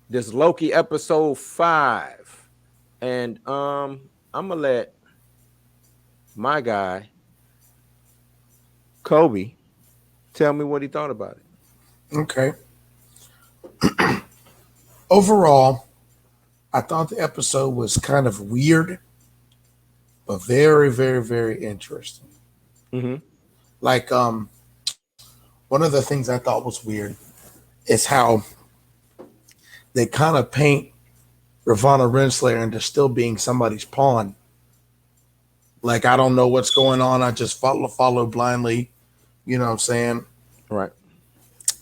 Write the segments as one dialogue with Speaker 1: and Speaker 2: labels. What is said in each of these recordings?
Speaker 1: This Loki episode 5. And I'm gonna let my guy Kobe tell me what he thought about it.
Speaker 2: Okay. Overall, I thought the episode was kind of weird, but very, very, very interesting.
Speaker 1: Mm-hmm.
Speaker 2: Like, one of the things I thought was weird is how they kind of paint Ravonna Renslayer into still being somebody's pawn. Like, I don't know what's going on. I just follow blindly. You know what I'm saying?
Speaker 1: Right.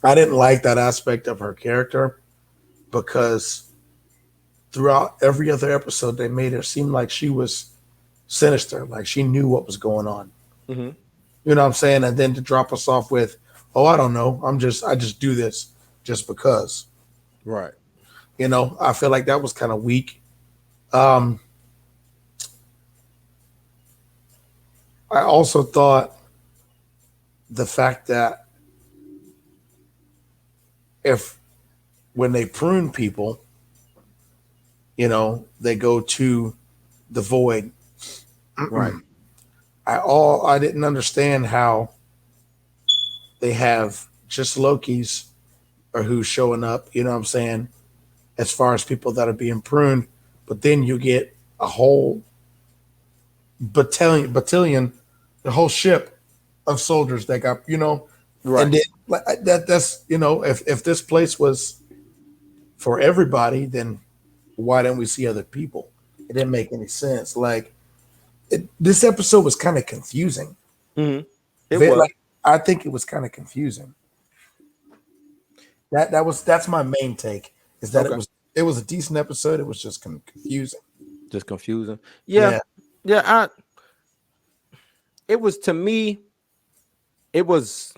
Speaker 2: I didn't like that aspect of her character because throughout every other episode, they made her seem like she was sinister, like she knew what was going on.
Speaker 1: Mm-hmm.
Speaker 2: You know what I'm saying? And then to drop us off with, "Oh, I don't know. I just do this just because."
Speaker 1: Right.
Speaker 2: I feel like that was kind of weak. Um, I also thought the fact that if when they prune people, they go to the void.
Speaker 1: Right.
Speaker 2: I didn't understand how they have just Loki's or who's showing up. You know what I'm saying? As far as people that are being pruned, but then you get a whole battalion, the whole ship of soldiers that got and
Speaker 1: Right.
Speaker 2: then that's if this place was for everybody, then why didn't we see other people? It didn't make any sense. Like this episode was kind of confusing.
Speaker 1: Mm-hmm. It was.
Speaker 2: Like I think it was kind of confusing. That's my main take is that
Speaker 1: Okay.
Speaker 2: it was a decent episode. It was just confusing.
Speaker 1: Just confusing. Yeah.
Speaker 2: Yeah,
Speaker 1: Yeah. It was to me, it was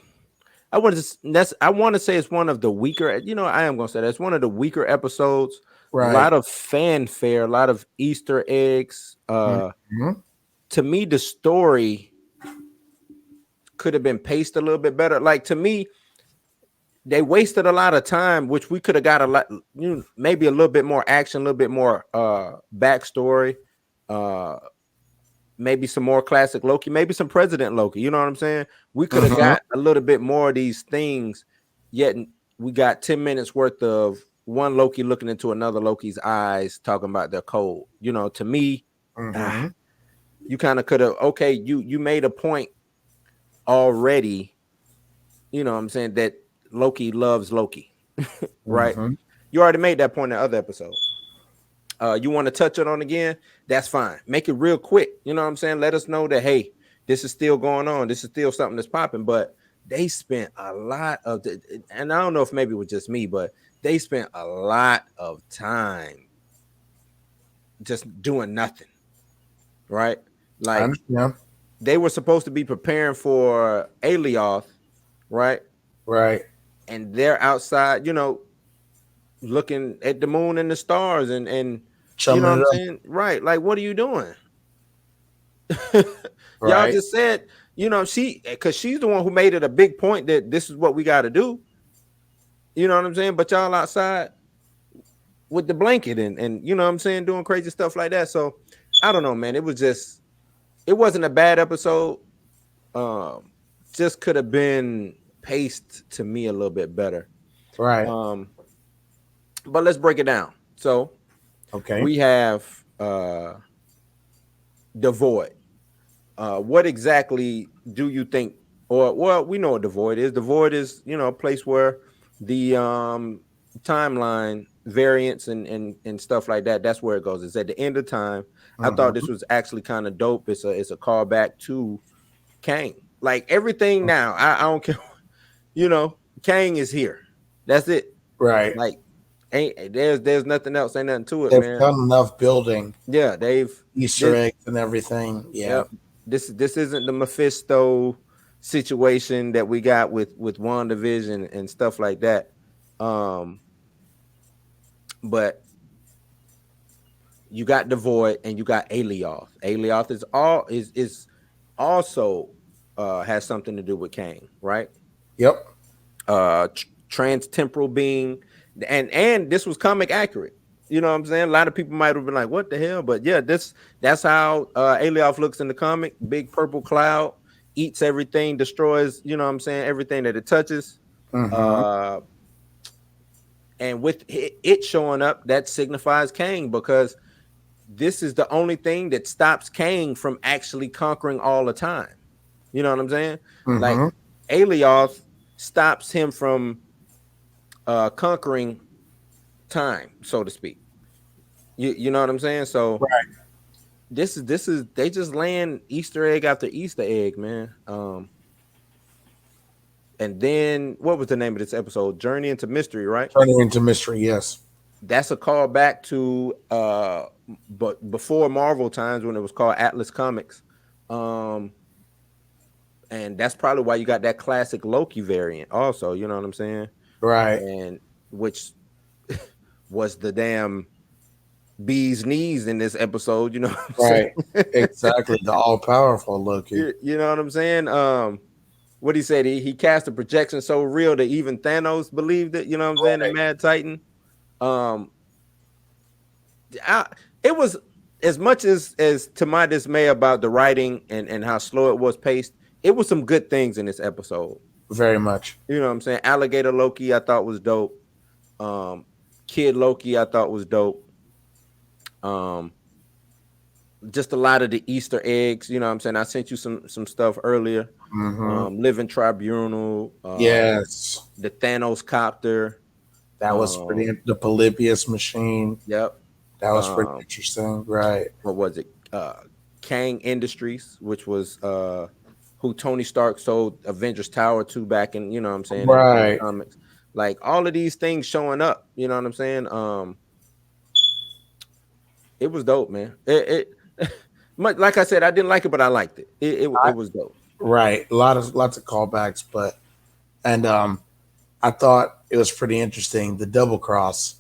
Speaker 1: I want to say it's one of the weaker, I am gonna say that's one of the weaker episodes. A
Speaker 2: right.
Speaker 1: lot of fanfare, a lot of Easter eggs.
Speaker 2: Mhm.
Speaker 1: To me, the story could have been paced a little bit better. Like to me, they wasted a lot of time, which we could have got a lot, maybe a little bit more action, a little bit more backstory, uh maybe some more classic Loki, maybe some President Loki. You know what I'm saying? We could have
Speaker 2: Mhm.
Speaker 1: got a little bit more of these things, yet we got 10 minutes worth of one Loki looking into another Loki's eyes, talking about their code. To me, ah,
Speaker 2: Mhm.
Speaker 1: you kind of could have, okay, you made a point already, what I'm saying, that Loki loves Loki, right?
Speaker 2: Mhm.
Speaker 1: You already made that point in the other episode. You want to touch it on again? That's fine. Make it real quick. You know what I'm saying? Let us know that hey, this is still going on. This is still something that's popping. But they spent a lot of and I don't know if maybe it was just me, but they spent a lot of time just doing nothing, right?
Speaker 2: I
Speaker 1: Like
Speaker 2: understand.
Speaker 1: they were supposed to be preparing for Alioth, right?
Speaker 2: Right.
Speaker 1: And they're outside, looking at the moon and the stars and you know
Speaker 2: Chumming
Speaker 1: what
Speaker 2: it
Speaker 1: I'm
Speaker 2: up.
Speaker 1: saying? Right. Like, what are you doing? Y'all
Speaker 2: Right.
Speaker 1: just said, because she's the one who made it a big point that this is what we got to do. You know what I'm saying? But y'all outside with the blanket and you know what I'm saying, doing crazy stuff like that. So I don't know, man. It wasn't a bad episode. Um, just could have been paced to me a little bit better.
Speaker 2: Right.
Speaker 1: Um, but let's break it down. So
Speaker 2: Okay.
Speaker 1: we have the void. What exactly do you think? Or well, we know what the void is. The void is a place where the timeline variants and stuff like that. That's where it goes. It's at the end of time. I thought this
Speaker 2: Mhm.
Speaker 1: was actually kind of dope. It's a callback to Kang. Like everything now. I don't care. Kang is here. That's it.
Speaker 2: Right.
Speaker 1: Like ain't there's nothing else. Ain't nothing to it,
Speaker 2: They've
Speaker 1: man.
Speaker 2: done enough building
Speaker 1: Yeah, they've
Speaker 2: Easter
Speaker 1: this
Speaker 2: eggs and everything. Yeah.
Speaker 1: Yep. This isn't the Mephisto situation that we got with WandaVision and stuff like that. Um, but you got the Void and you got Alioth. Alioth is also has something to do with Kang, right?
Speaker 2: Yep.
Speaker 1: Trans temporal being. and this was comic accurate. You know what I'm saying? A lot of people might have been like, "What the hell?" But yeah, that's how Alioth looks in the comic. Big purple cloud, eats everything, destroys. You know what I'm saying? Everything that it touches.
Speaker 2: Mhm.
Speaker 1: And with it showing up, that signifies Kang, because this is the only thing that stops Kang from actually conquering all the time. You know what I'm saying? Like
Speaker 2: Mhm.
Speaker 1: Alioth stops him from conquering time, so to speak. You know what I'm saying? So
Speaker 2: Right.
Speaker 1: this is they just land Easter egg after Easter egg, man. And then what was the name of this episode? Journey into Mystery, right?
Speaker 2: Turning into mystery. Yes.
Speaker 1: That's a call back to but before Marvel times when it was called Atlas Comics. And that's probably why you got that classic Loki variant also, you know what I'm saying?
Speaker 2: Right.
Speaker 1: And which was the damn bee's knees in this episode, you know what I'm
Speaker 2: Right.
Speaker 1: saying?
Speaker 2: Exactly. The all powerful Loki.
Speaker 1: You know what I'm saying? What he said, he cast a projection so real that even Thanos believed it, you know what I'm saying? The
Speaker 2: Right.
Speaker 1: Mad Titan. Um, it was, as much as to my dismay about the writing and how slow it was paced, it was some good things in this episode.
Speaker 2: Very much.
Speaker 1: You know what I'm saying? Alligator Loki, I thought was dope. Kid Loki, I thought was dope. Just a lot of the Easter eggs, you know what I'm saying? I sent you some stuff earlier.
Speaker 2: Mhm.
Speaker 1: Living Tribunal,
Speaker 2: Yes.
Speaker 1: the Thanos copter.
Speaker 2: That was pretty. The Polybius machine.
Speaker 1: Yep.
Speaker 2: That was pretty interesting. Right.
Speaker 1: What was it? Kang Industries, which was who Tony Stark sold Avengers Tower to back in, you know what I'm saying, in the
Speaker 2: Right.
Speaker 1: comics. Like all of these things showing up, you know what I'm saying? It was dope, man. It like I said, I didn't like it, but I liked it. It was dope.
Speaker 2: Right. Lots of callbacks, but and I thought it was pretty interesting. The double cross.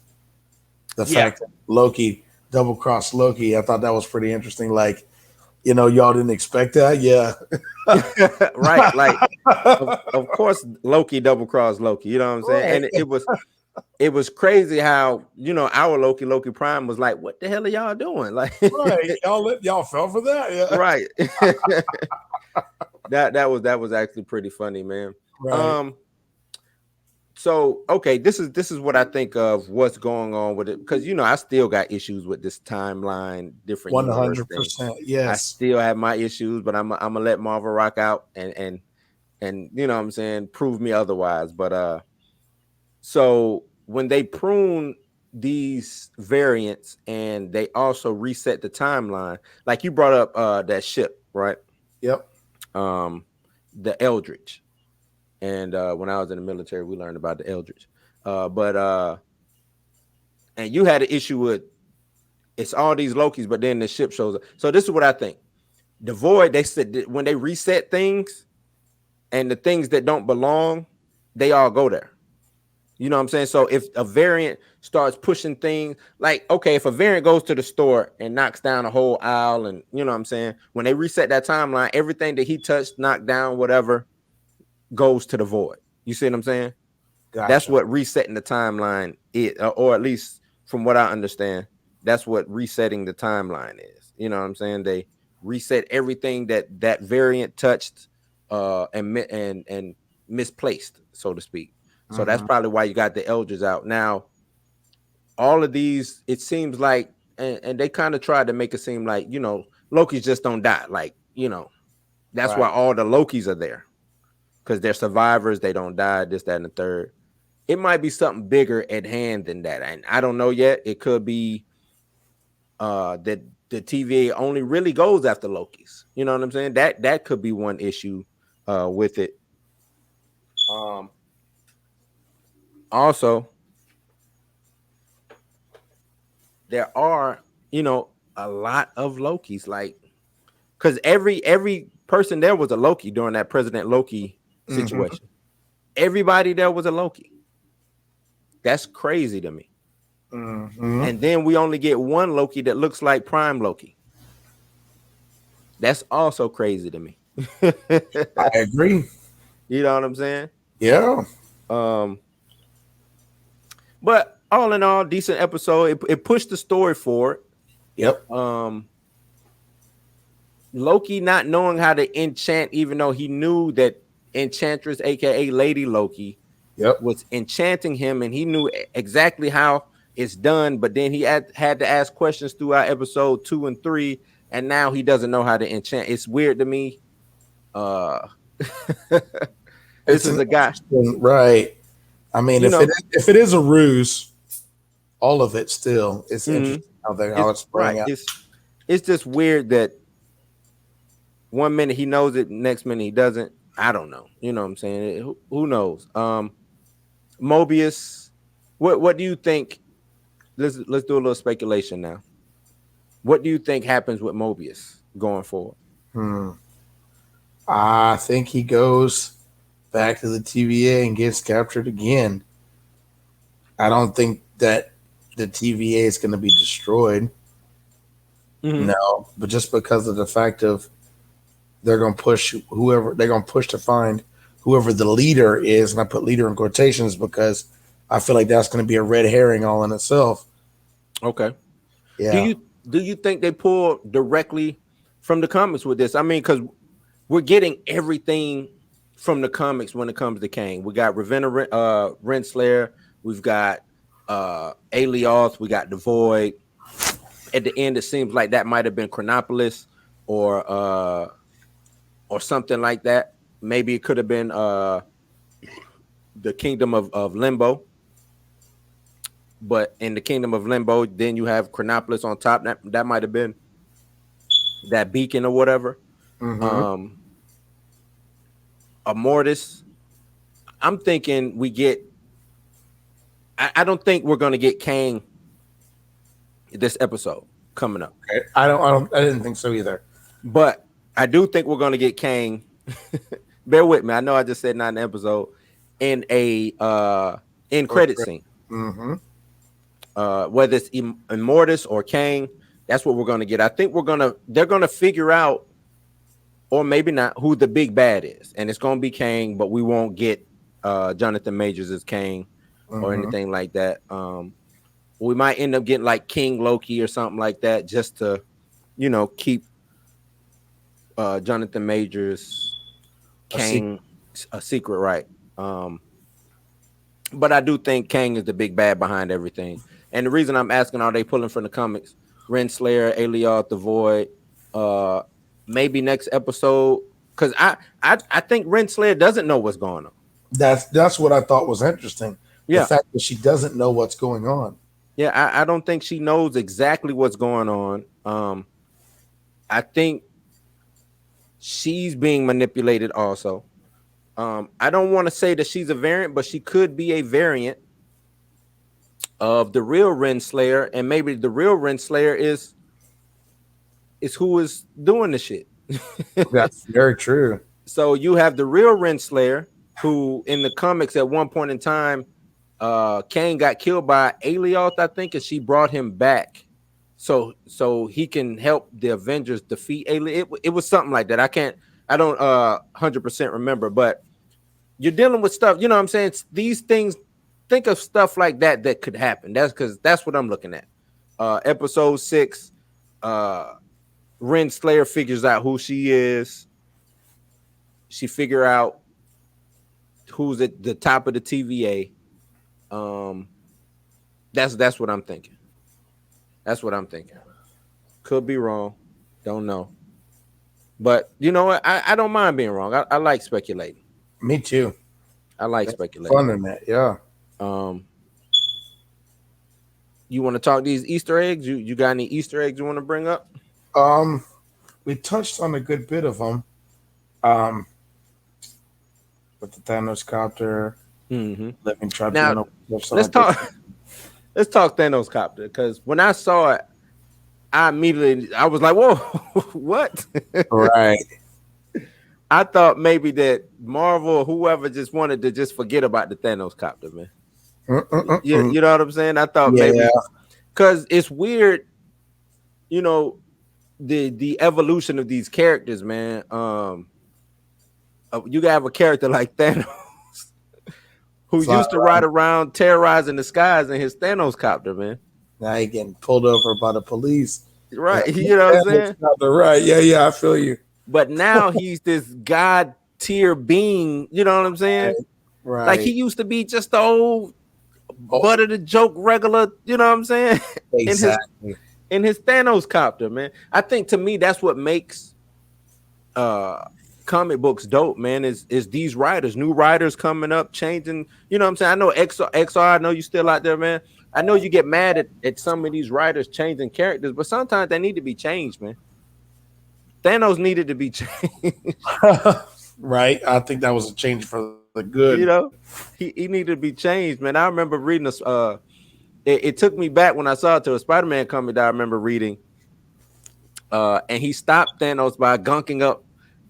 Speaker 2: The fact that Loki double crossed Loki. I thought that was pretty interesting. Like, y'all didn't expect that. Yeah.
Speaker 1: Right. Like of course Loki double crossed Loki, you know what I'm saying?
Speaker 2: Right.
Speaker 1: And it was crazy how, our Loki Prime was like, what the hell are y'all doing? Like
Speaker 2: Right. Y'all fell for that. Yeah.
Speaker 1: right. that was actually pretty funny, man.
Speaker 2: Right.
Speaker 1: So okay, this is what I think of what's going on with it, because I still got issues with this timeline, different universe thing.
Speaker 2: 100%.
Speaker 1: I
Speaker 2: Yes.
Speaker 1: still have my issues, but I'm gonna let Marvel rock out and you know what I'm saying, prove me otherwise. But so when they prune these variants and they also reset the timeline, like you brought up that ship, right?
Speaker 2: Yep.
Speaker 1: The Eldritch. And when I was in the military, we learned about the Eldritch. And you had an issue with it's all these Lokis, but then the ship shows up. So this is what I think. The Void, they said that when they reset things and the things that don't belong, they all go there. You know what I'm saying? So if a variant starts pushing things, like, okay, if a variant goes to the store and knocks down a whole aisle, and you know what I'm saying, when they reset that timeline, everything that he touched, knocked down, whatever, goes to the Void. You see what I'm saying?
Speaker 2: Gotcha.
Speaker 1: That's what resetting the timeline is, or at least from what I understand, that's what resetting the timeline is. You know what I'm saying? They reset everything that variant touched and misplaced, so to speak. So that's probably why you got the Elders out. Now, all of these, it seems like, and they kind of tried to make it seem like, Lokis just don't die. Like, that's
Speaker 2: Right.
Speaker 1: why all the Lokis are there. Because they're survivors, they don't die, this, that, and the third. It might be something bigger at hand than that. And I don't know yet. It could be that the TVA only really goes after Lokis. You know what I'm saying? That could be one issue with it. Also, there are, a lot of Lokis, like, because every person there was a Loki during that President Loki situation. Everybody there was a Loki. That's crazy to me. And then we only get one Loki that looks like Prime Loki. That's also crazy to me.
Speaker 2: I agree.
Speaker 1: You know what I'm saying?
Speaker 2: Yeah.
Speaker 1: But all in all, decent episode. It pushed the story forward.
Speaker 2: Yep.
Speaker 1: Loki not knowing how to enchant, even though he knew that Enchantress, aka Lady Loki,
Speaker 2: Yep.
Speaker 1: was enchanting him, and he knew exactly how it's done. But then he had to ask questions throughout episode 2 and 3, and now he doesn't know how to enchant. It's weird to me. This is a guy,
Speaker 2: right? I mean, if it is a ruse, all of it still it's interesting how it's playing out.
Speaker 1: It's just weird that one minute he knows it, next minute he doesn't. I don't know. You know what I'm saying? Who knows? Mobius, what do you think? Let's do a little speculation now. What do you think happens with Mobius going forward?
Speaker 2: I think he goes back to the TVA and gets captured again. I don't think that the TVA is going to be destroyed. No, but just because of the fact of they're going to push to find whoever the leader is, and I put leader in quotations because I feel like that's going to be a red herring all in itself.
Speaker 1: Okay.
Speaker 2: Yeah.
Speaker 1: Do you think they pull directly from the comics with this? I mean, because we're getting everything from the comics when it comes to Kang. We got Ravenna Renslayer, we've got Alioth, we got the Void. At the end, it seems like that might have been Chronopolis or something like that. Maybe it could have been the Kingdom of Limbo. But in the Kingdom of Limbo, then you have Chronopolis on top. That might have been that beacon or whatever. Immortus. I'm thinking we get. I don't think we're going to get Kang this episode coming up.
Speaker 2: Okay. I didn't think so either.
Speaker 1: But I do think we're going to get Kang. Bear with me. I know I just said not an episode. In a end credit scene. Whether it's Immortus or Kang, that's what we're going to get. I think they're going to figure out, or maybe not, who the big bad is, and it's going to be Kang, but we won't get Jonathan Majors as Kang or anything like that. We might end up getting like King Loki or something like that, just to, keep Jonathan Majors, Kang a secret, right? But I do think Kang is the big bad behind everything. And the reason I'm asking, are they pulling from the comics? Renslayer, Alioth, the Void, maybe next episode, because I think Renslayer doesn't know what's going on.
Speaker 2: That's what I thought was interesting.
Speaker 1: Yeah.
Speaker 2: The fact that she doesn't know what's going on.
Speaker 1: Yeah, I don't think she knows exactly what's going on. I think she's being manipulated also. I don't want to say that she's a variant, but she could be a variant of the real Renslayer, and maybe the real Renslayer is who is doing the shit.
Speaker 2: That's very true.
Speaker 1: So you have the real Renslayer, who in the comics at one point in time, Kang got killed by Alioth, I think, and she brought him back so he can help the Avengers defeat Alioth. It was something like that. I don't 100% remember, but you're dealing with stuff, you know what I'm saying? These things, think of stuff like that could happen. That's what I'm looking at. Episode 6, Renslayer figures out who she is. She figure out who's at the top of the TVA. That's what I'm thinking. That's what I'm thinking. Could be wrong. Don't know. But you know what? I don't mind being wrong. I like speculating.
Speaker 2: Me too.
Speaker 1: I like speculating.
Speaker 2: Fun in that, yeah.
Speaker 1: You want to talk these Easter eggs? You got any Easter eggs you want to bring up?
Speaker 2: We touched on a good bit of them. With the Thanos copter, living tribunal.
Speaker 1: Now, let's talk Thanos copter, because when I saw it, I was like, "Whoa, what?"
Speaker 2: Right.
Speaker 1: I thought maybe that Marvel or whoever just wanted to just forget about the Thanos copter, man. You know what I'm saying? I thought maybe because it's weird, the evolution of these characters, man. You have a character like Thanos who
Speaker 2: Fly
Speaker 1: used to ride around terrorizing the skies in his Thanos copter, man.
Speaker 2: Now he getting pulled over by the police.
Speaker 1: Right. You know what I'm saying?
Speaker 2: Right. Yeah, I feel you.
Speaker 1: But now he's this god tier being, you know what I'm saying?
Speaker 2: Right.
Speaker 1: Like he used to be just the old butt of the joke regular, you know what I'm saying?
Speaker 2: Exactly.
Speaker 1: in his Thanos copter, man. I think to me that's what makes comic books dope, man, is these writers, new writers coming up, changing, you know what I'm saying? I know XR, I know you still out there, man. I know you get mad at some of these writers changing characters, but sometimes they need to be changed, man. Thanos needed to be changed.
Speaker 2: Right. I think that was a change for the good.
Speaker 1: You know, he needed to be changed, man. I remember reading this. It took me back when I saw it to a Spider-Man comic that I remember reading. And he stopped Thanos by gunking up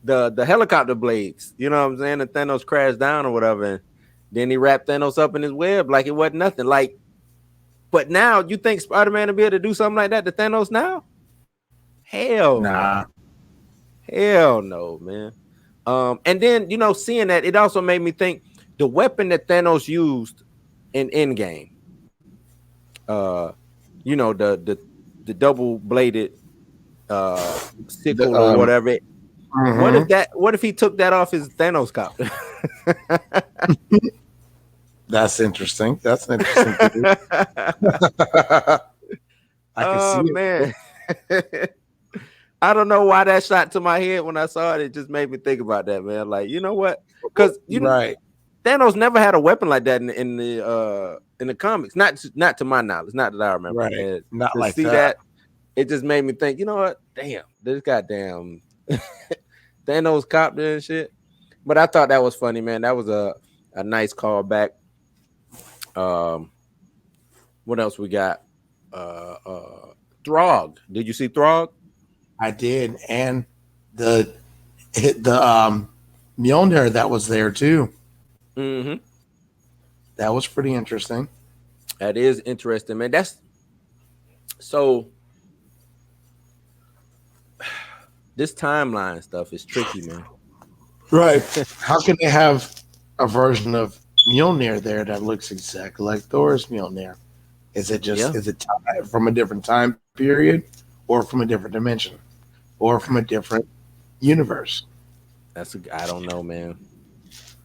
Speaker 1: the helicopter blades. You know what I'm saying? And Thanos crashed down or whatever. And then he wrapped Thanos up in his web like it wasn't nothing. Like, but now you think Spider-Man will be able to do something like that to Thanos now? Hell
Speaker 2: nah.
Speaker 1: Hell no, man. And then, you know, seeing that, it also made me think the weapon that Thanos used in Endgame, you know, the double-bladed sickle or whatever. What if he took that off his Thanos copter?
Speaker 2: That's interesting. That's an interesting I can see it.
Speaker 1: Man. I don't know why that shot to my head when I saw it. It just made me think about that, man. Like, you know what? Because Thanos never had a weapon like that in the comics. Not to my knowledge. Not that I remember.
Speaker 2: Right.
Speaker 1: Man.
Speaker 2: Not
Speaker 1: to
Speaker 2: like
Speaker 1: see
Speaker 2: that.
Speaker 1: It just made me think. You know what? Damn, this goddamn Thanos copter and shit. But I thought that was funny, man. That was a nice callback. What else we got? Throg. Did you see Throg?
Speaker 2: I did, and the Mjolnir that was there too.
Speaker 1: Mm-hmm.
Speaker 2: That was pretty interesting.
Speaker 1: That is interesting, man. That's so. This timeline stuff is tricky, man.
Speaker 2: Right? How can they have a version of Mjolnir there that looks exactly like Thor's Mjolnir? Is it just is it from a different time period, or from a different dimension, or from a different universe?
Speaker 1: I don't know, man.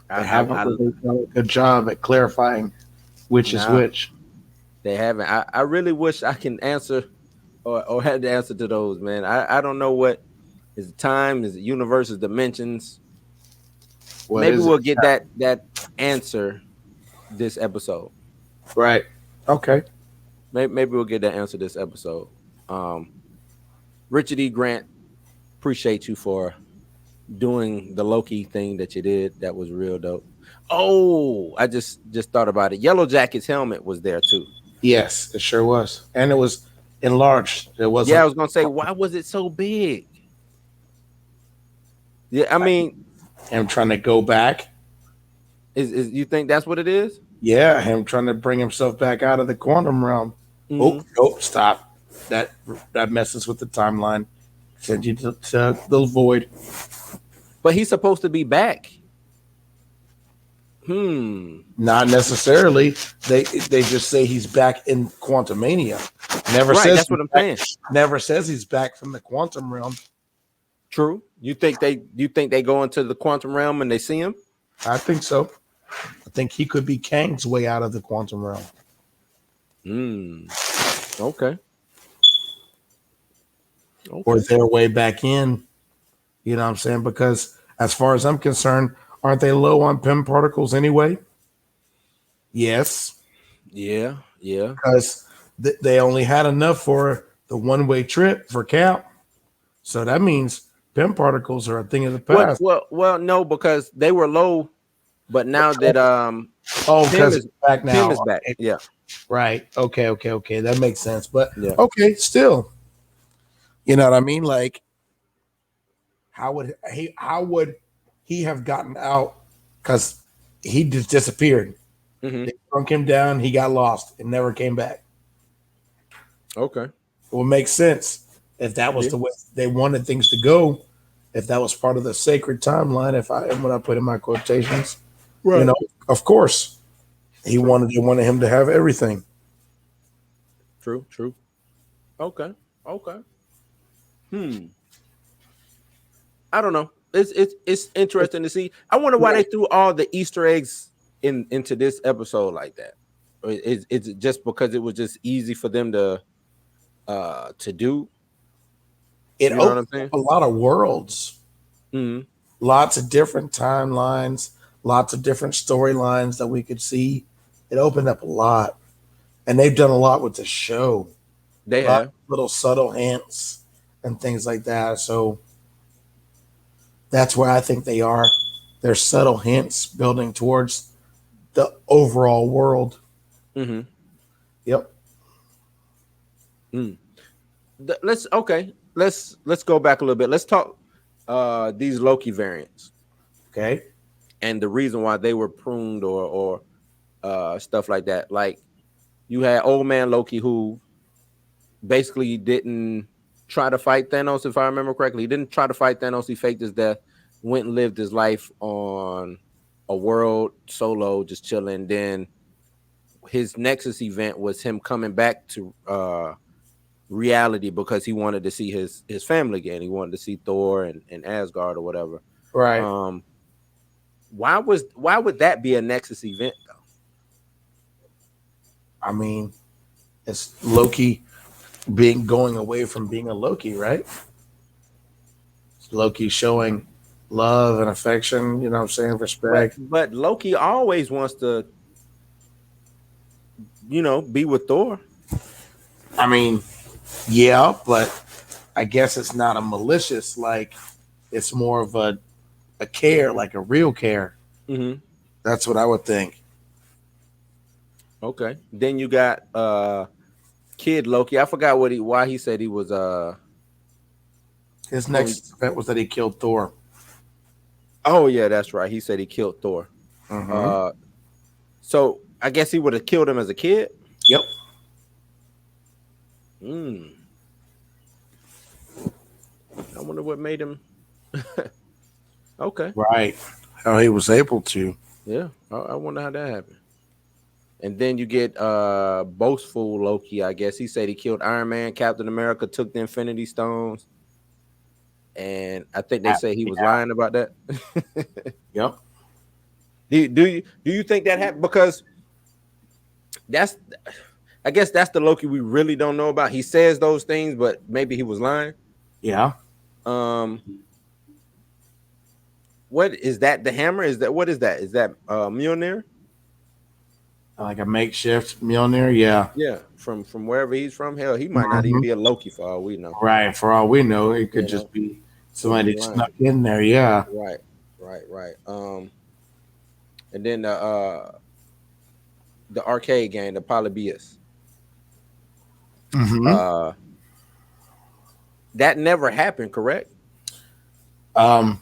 Speaker 2: They haven't done a good job at clarifying which is which.
Speaker 1: They haven't. I really wish I can answer or had the answer to those, man. I don't know what is it time, is it universe, is dimensions. Maybe we'll get that answer this episode.
Speaker 2: Right. Okay.
Speaker 1: Maybe we'll get that answer this episode. Richard E. Grant, appreciate you for doing the Loki thing that you did. That was real dope. Oh, I just thought about it. Yellow Jacket's helmet was there too.
Speaker 2: Yes, it sure was, and it was enlarged. It was.
Speaker 1: Yeah, I was gonna say, why was it so big? Yeah, I mean,
Speaker 2: him trying to go back.
Speaker 1: Is you think that's what it is?
Speaker 2: Yeah, him trying to bring himself back out of the quantum realm. Mm-hmm. Oh, stop! That messes with the timeline. Send you to the void.
Speaker 1: But he's supposed to be back.
Speaker 2: Not necessarily. They just say he's back in Quantumania. Never says
Speaker 1: that's what I'm saying.
Speaker 2: Never says he's back from the quantum realm.
Speaker 1: True. You think they go into the quantum realm and they see him?
Speaker 2: I think so. I think he could be Kang's way out of the quantum realm.
Speaker 1: Okay.
Speaker 2: Or their way back in. You know what I'm saying? Because as far as I'm concerned, aren't they low on PEM particles anyway? Yes.
Speaker 1: Yeah.
Speaker 2: Because they only had enough for the one-way trip for Cap. So that means PEM particles are a thing of the past.
Speaker 1: Well, no, because they were low, but now that
Speaker 2: because it's back now.
Speaker 1: PEM is back. Yeah.
Speaker 2: Right. Okay. That makes sense. But okay, still. You know what I mean? Like, how would he have gotten out? Because he just disappeared. Mm-hmm. They shrunk him down. He got lost and never came back.
Speaker 1: Okay.
Speaker 2: It would make sense if that was the way they wanted things to go. If that was part of the sacred timeline, when I put in my quotations, right. You know, of course. He wanted him to have everything.
Speaker 1: True. Okay. I don't know. It's interesting to see. I wonder why they threw all the Easter eggs into this episode like that. It's just because it was just easy for them to do.
Speaker 2: It
Speaker 1: You know what I'm
Speaker 2: opened
Speaker 1: saying?
Speaker 2: up a lot of worlds,
Speaker 1: Mm-hmm.
Speaker 2: lots of different timelines, lots of different storylines that we could see. It opened up a lot, and they've done a lot with the show.
Speaker 1: They
Speaker 2: A lot
Speaker 1: have.
Speaker 2: of little subtle hints and things like that. So that's where I think they are. They're subtle hints building towards the overall world.
Speaker 1: Mm-hmm.
Speaker 2: Yep.
Speaker 1: Let's go back a little bit. Let's talk these Loki variants
Speaker 2: Okay.
Speaker 1: and the reason why they were pruned or stuff like that. Like you had old man Loki who basically didn't try to fight Thanos, if I remember correctly. He didn't try to fight Thanos. He faked his death, went and lived his life on a world solo, just chilling. Then his Nexus event was him coming back to reality because he wanted to see his family again. He wanted to see Thor and Asgard or whatever.
Speaker 2: Right.
Speaker 1: Why would that be a Nexus event though?
Speaker 2: I mean, it's Loki going away from being a Loki, right? It's Loki showing love and affection, you know what I'm saying, respect.
Speaker 1: But Loki always wants to, be with Thor.
Speaker 2: I mean, yeah, but I guess it's not a malicious, like it's more of a care, like a real care.
Speaker 1: Mm-hmm.
Speaker 2: That's what I would think.
Speaker 1: Okay. Then you got Kid Loki. I forgot why he said he was
Speaker 2: His next event was that he killed Thor.
Speaker 1: Oh yeah, that's right. He said he killed Thor.
Speaker 2: Mm-hmm.
Speaker 1: So I guess he would have killed him as a kid.
Speaker 2: Yep.
Speaker 1: I wonder what made him. Okay.
Speaker 2: Right. How he was able to.
Speaker 1: Yeah, I wonder how that happened. And then you get boastful Loki. I guess he said he killed Iron Man, Captain America, took the Infinity Stones, and I think they say he was lying about that.
Speaker 2: Yep.
Speaker 1: Do you think that happened? Because I guess that's the Loki we really don't know about. He says those things, but maybe he was lying.
Speaker 2: Yeah.
Speaker 1: What is that? The hammer? What is that? Is that Mjolnir?
Speaker 2: Like a makeshift Mjolnir, yeah.
Speaker 1: Yeah, from wherever he's from. Hell, he might not even be a Loki for all we know.
Speaker 2: Right. For all we know, it could just be somebody snuck in there. Yeah.
Speaker 1: Right. And then the arcade game, the Polybius.
Speaker 2: Mm-hmm.
Speaker 1: That never happened, correct?
Speaker 2: I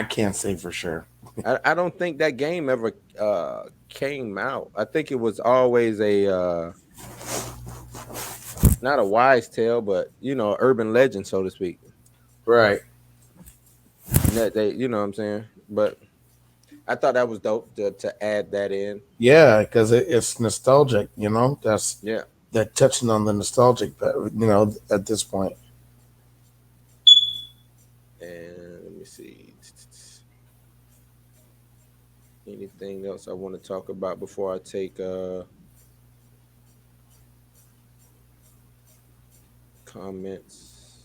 Speaker 2: can't say for sure.
Speaker 1: I don't think that game ever came out. I think it was always a not a wise tale, but urban legend, so to speak.
Speaker 2: Right.
Speaker 1: That they, you know what I'm saying? But I thought that was dope to add that in.
Speaker 2: Yeah, because it's nostalgic, That's
Speaker 1: Yeah.
Speaker 2: They're touching on the nostalgic, at this point.
Speaker 1: And let me see. Anything else I want to talk about before I take comments?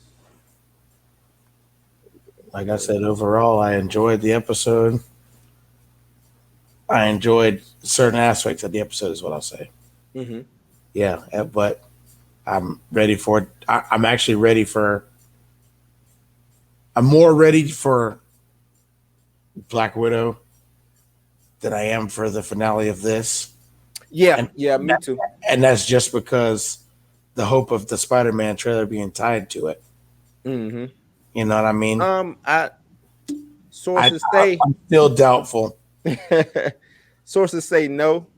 Speaker 2: Like I said, overall, I enjoyed the episode. I enjoyed certain aspects of the episode, is what I'll say.
Speaker 1: Mm-hmm.
Speaker 2: Yeah, but I'm ready for it. I'm actually ready for. I'm more ready for Black Widow than I am for the finale of this.
Speaker 1: Yeah, me too.
Speaker 2: And that's just because the hope of the Spider-Man trailer being tied to it.
Speaker 1: Mm-hmm.
Speaker 2: You know what I mean?
Speaker 1: Sources say
Speaker 2: I'm still doubtful.
Speaker 1: Sources say no,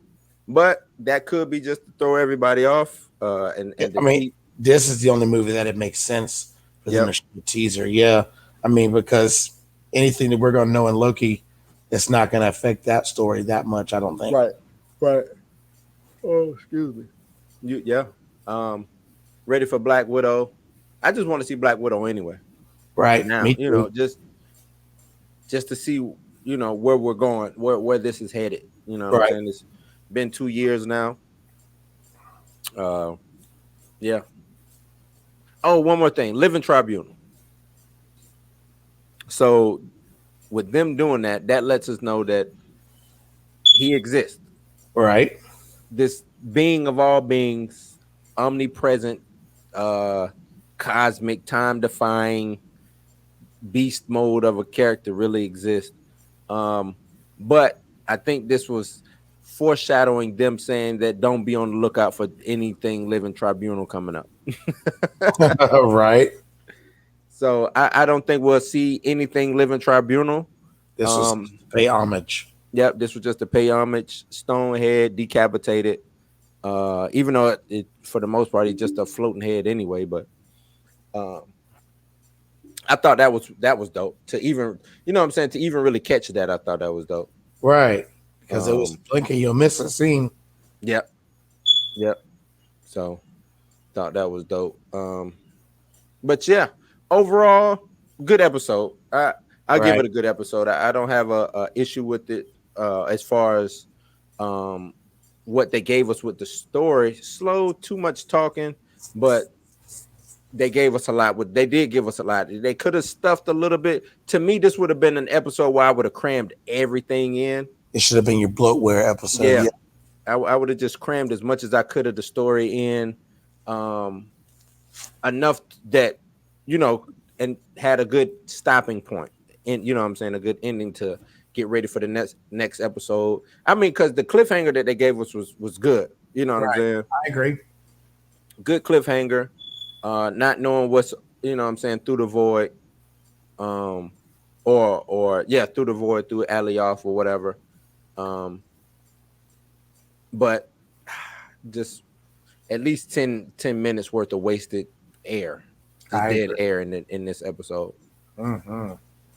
Speaker 1: but that could be just to throw everybody off.
Speaker 2: This is the only movie that it makes sense for them to show the teaser. Yeah, because anything that we're going to know in Loki, it's not going to affect that story that much. I don't think.
Speaker 1: Right. Oh, excuse me. Yeah. Um, ready for Black Widow. I just want to see Black Widow anyway. For
Speaker 2: Right.
Speaker 1: now,
Speaker 2: Me too.
Speaker 1: just to see, where we're going, where this is headed. You know what I'm
Speaker 2: Right.
Speaker 1: saying? It's been 2 years now. Yeah. Oh, one more thing. Living Tribunal. So with them doing that, that lets us know that he exists.
Speaker 2: Right.
Speaker 1: This being of all beings, omnipresent, cosmic, time-defying beast mode of a character really exists. But I think this was foreshadowing them saying that don't be on the lookout for anything Living Tribunal coming up.
Speaker 2: Right.
Speaker 1: So I don't think we'll see anything Living Tribunal.
Speaker 2: This was pay homage.
Speaker 1: Yep, this was just to pay homage. Stonehead decapitated. Even though it for the most part, he's just a floating head anyway. But I thought that was dope. To even, what I'm saying, to even really catch that, I thought that was dope.
Speaker 2: Right. Because it was blinking, you'll miss a scene.
Speaker 1: Yep. So thought that was dope. But yeah, overall, good episode. I'll give it a good episode. I don't have a issue with it as far as what they gave us with the story. Slow, too much talking, but they gave us a lot. They did give us a lot. They could have stuffed a little bit. To me, this would have been an episode where I would have crammed everything in.
Speaker 2: It should have been your bloatware episode.
Speaker 1: Yeah. I would have just crammed as much as I could of the story in, enough that, and had a good stopping point. And you know what I'm saying, a good ending to get ready for the next episode. I mean, because the cliffhanger that they gave us was good. You know what I'm saying?
Speaker 2: I agree.
Speaker 1: Good cliffhanger. Not knowing what's, through the void. Or through the void, through Alioth or whatever. But just at least 10 minutes worth of wasted air. Dead air in this episode.
Speaker 2: Mm-hmm.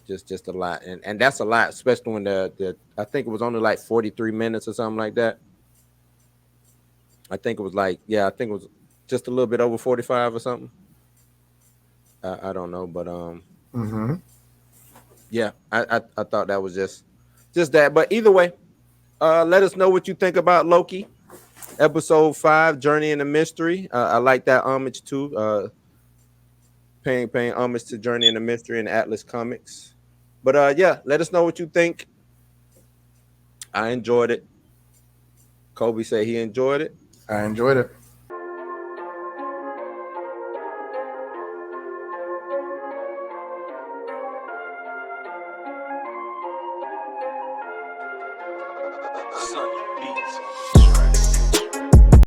Speaker 1: Just a lot, and that's a lot, especially when the I think it was only like 43 minutes or something like that. I think it was just a little bit over 45 or something. I don't know, but yeah, I thought that was just that. But either way, let us know what you think about Loki, episode 5, Journey in the Mystery. I like that homage too. Paying homage to Journey in the Mystery and Atlas Comics. But yeah, let us know what you think. I enjoyed it. Kobe said he enjoyed it.
Speaker 2: I enjoyed it.
Speaker 3: Sunny Beats.